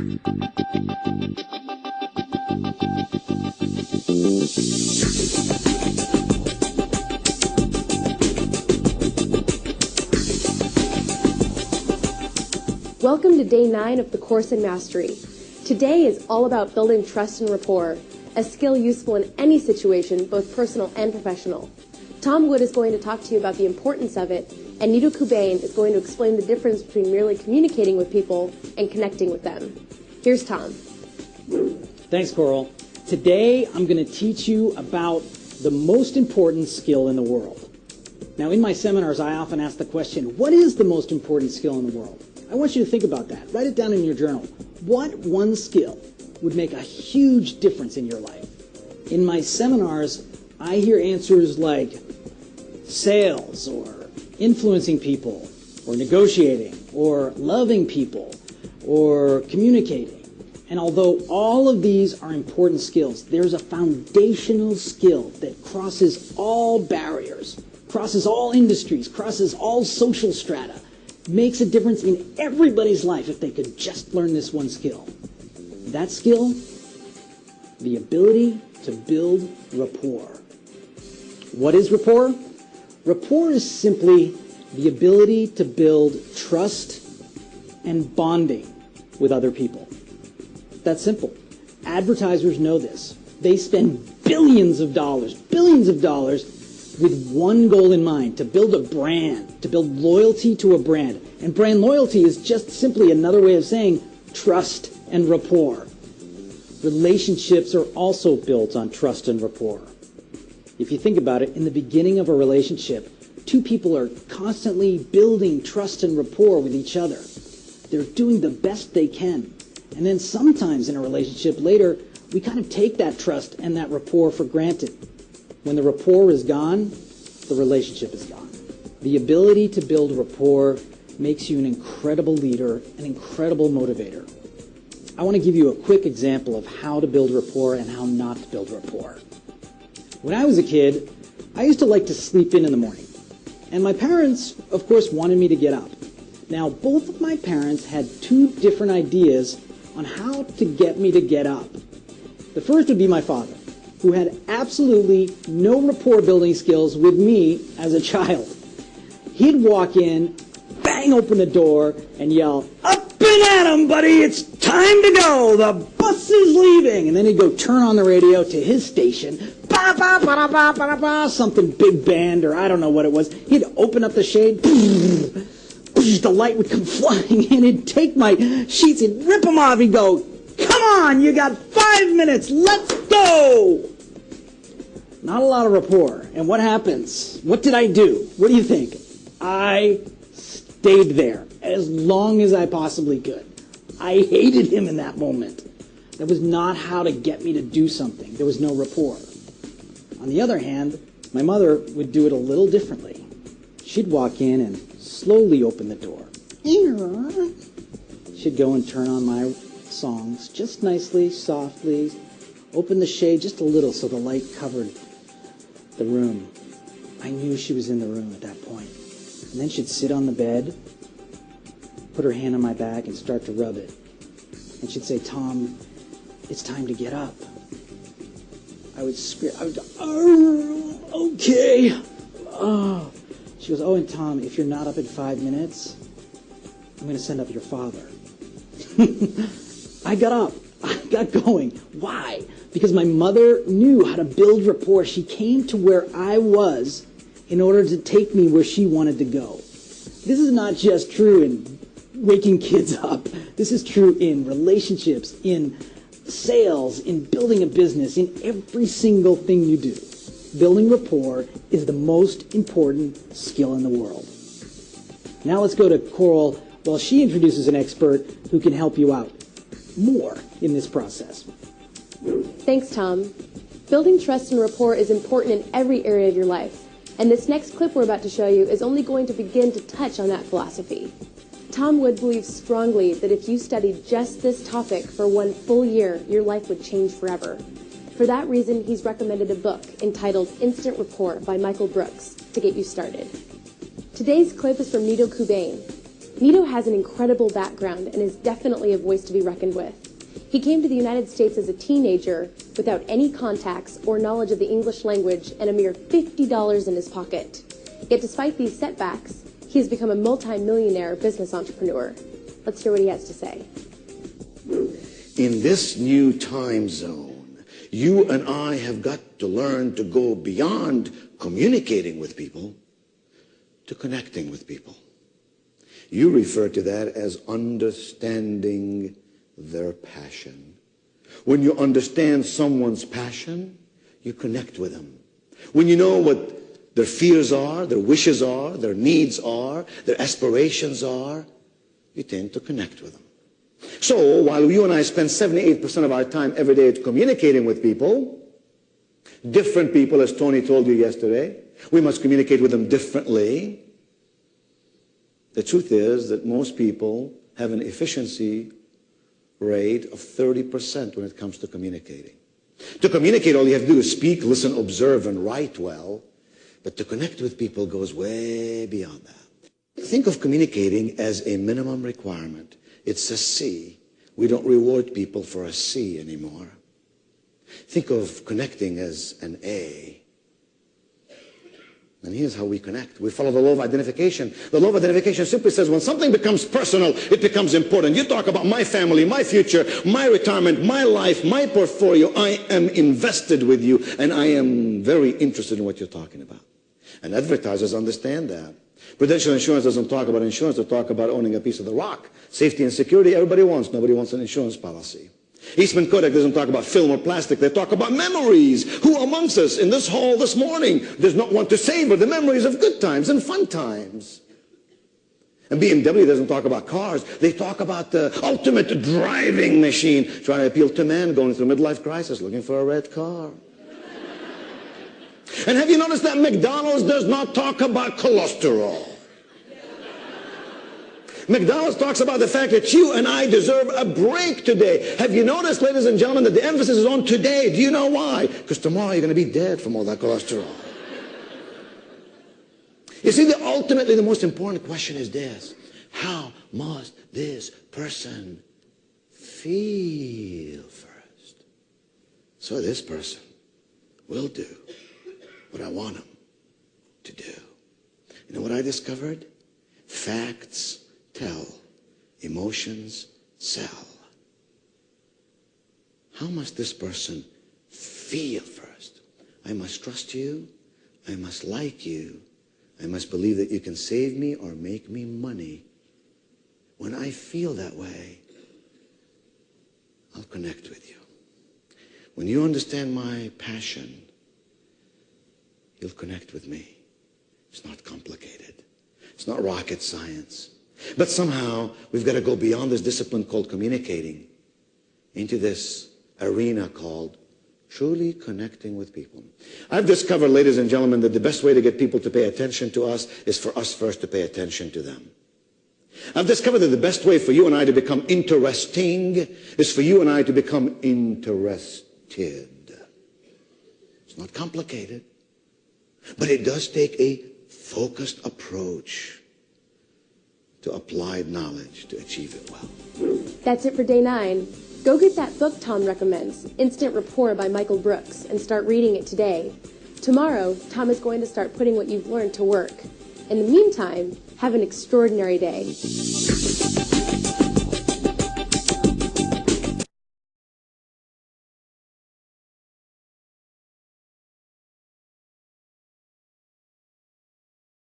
Welcome to Day 9 of the Course in Mastery. Today is all about building trust and rapport, a skill useful in any situation, both personal and professional. Tom Wood is going to talk to you about the importance of it, and Nido Kubain is going to explain the difference between merely communicating with people and connecting with them. Here's Tom. Thanks, Coral. Today, I'm going to teach you about the most important skill in the world. Now, in my seminars, I often ask the question, what is the most important skill in the world? I want you to think about that. Write it down in your journal. What one skill would make a huge difference in your life? In my seminars, I hear answers like sales, or influencing people, or negotiating, or loving people, or communicating. And although all of these are important skills, there's a foundational skill that crosses all barriers, crosses all industries, crosses all social strata, makes a difference in everybody's life if they could just learn this one skill. That skill, the ability to build rapport. What is rapport? Rapport is simply the ability to build trust and bonding with other people. That's simple. Advertisers know this. They spend billions of dollars with one goal in mind, to build a brand, to build loyalty to a brand. And brand loyalty is just simply another way of saying trust and rapport. Relationships are also built on trust and rapport. If you think about it, in the beginning of a relationship, two people are constantly building trust and rapport with each other. They're doing the best they can. And then sometimes in a relationship later, we kind of take that trust and that rapport for granted. When the rapport is gone, the relationship is gone. The ability to build rapport makes you an incredible leader, an incredible motivator. I want to give you a quick example of how to build rapport and how not to build rapport. When I was a kid, I used to like to sleep in the morning. And my parents, of course, wanted me to get up. Now, both of my parents had two different ideas on how to get me to get up. The first would be my father, who had absolutely no rapport building skills with me as a child. He'd walk in, bang open the door, and yell, "Up and at 'em, buddy, it's time to go, the bus is leaving." And then he'd go turn on the radio to his station, ba ba ba ba ba ba ba, something big band, or I don't know what it was. He'd open up the shade, the light would come flying in, he'd take my sheets, he'd rip them off, he'd go, "Come on, you got 5 minutes, let's go!" Not a lot of rapport. And what happens? What did I do? What do you think? I stayed there as long as I possibly could. I hated him in that moment. That was not how to get me to do something. There was no rapport. On the other hand, my mother would do it a little differently. She'd walk in and slowly open the door. She'd go and turn on my songs just nicely, softly, open the shade just a little so the light covered the room. I knew she was in the room at that point. And then she'd sit on the bed, put her hand on my back and start to rub it. And she'd say, "Tom, it's time to get up." I would scream. I would go, "Oh, okay." Oh. She goes, "Oh, and Tom, if you're not up in 5 minutes, I'm going to send up your father." I got up. I got going. Why? Because my mother knew how to build rapport. She came to where I was in order to take me where she wanted to go. This is not just true in waking kids up. This is true in relationships, in sales, in building a business, in every single thing you do. Building rapport is the most important skill in the world. Now let's go to Coral while she introduces an expert who can help you out more in this process. Thanks, Tom. Building trust and rapport is important in every area of your life, and this next clip we're about to show you is only going to begin to touch on that philosophy. Tom Wood believes strongly that if you studied just this topic for 1 full year, your life would change forever. For that reason, he's recommended a book entitled Instant Rapport by Michael Brooks to get you started. Today's clip is from Nido Kubain. Nito has an incredible background and is definitely a voice to be reckoned with. He came to the United States as a teenager without any contacts or knowledge of the English language and a mere $50 in his pocket. Yet despite these setbacks, he has become a multi-millionaire business entrepreneur. Let's hear what he has to say. In this new time zone, you and I have got to learn to go beyond communicating with people to connecting with people. You refer to that as understanding their passion. When you understand someone's passion, you connect with them. When you know what their fears are, their wishes are, their needs are, their aspirations are, you tend to connect with them. So while you and I spend 78% of our time every day communicating with people, different people, as Tony told you yesterday, we must communicate with them differently. The truth is that most people have an efficiency rate of 30% when it comes to communicating. To communicate, all you have to do is speak, listen, observe, and write well. But to connect with people goes way beyond that. Think of communicating as a minimum requirement. It's a C. We don't reward people for a C anymore. Think of connecting as an A. And here's how we connect. We follow the law of identification. The law of identification simply says when something becomes personal, it becomes important. You talk about my family, my future, my retirement, my life, my portfolio. I am invested with you, and I am very interested in what you're talking about. And advertisers understand that. Prudential Insurance doesn't talk about insurance. They talk about owning a piece of the rock. Safety and security, everybody wants. Nobody wants an insurance policy. Eastman Kodak doesn't talk about film or plastic. They talk about memories. Who amongst us in this hall this morning does not want to savor the memories of good times and fun times? And BMW doesn't talk about cars. They talk about the ultimate driving machine, trying to appeal to men going through a midlife crisis, looking for a red car. And have you noticed that McDonald's does not talk about cholesterol? McDonald's talks about the fact that you and I deserve a break today. Have you noticed, ladies and gentlemen, that the emphasis is on today? Do you know why? Because tomorrow you're going to be dead from all that cholesterol. You see, ultimately the most important question is this. How must this person feel first? So this person will do what I want him to do. You know what I discovered? Facts tell, emotions sell. How must this person feel first? I must trust you. I must like you. I must believe that you can save me or make me money. When I feel that way, I'll connect with you. When you understand my passion, you'll connect with me. It's not complicated. It's not rocket science. But somehow, we've got to go beyond this discipline called communicating into this arena called truly connecting with people. I've discovered, ladies and gentlemen, that the best way to get people to pay attention to us is for us first to pay attention to them. I've discovered that the best way for you and I to become interesting is for you and I to become interested. It's not complicated, but it does take a focused approach to applied knowledge to achieve it well. That's it for day 9. Go get that book Tom recommends, Instant Rapport by Michael Brooks, and start reading it today. Tomorrow, Tom is going to start putting what you've learned to work. In the meantime, have an extraordinary day.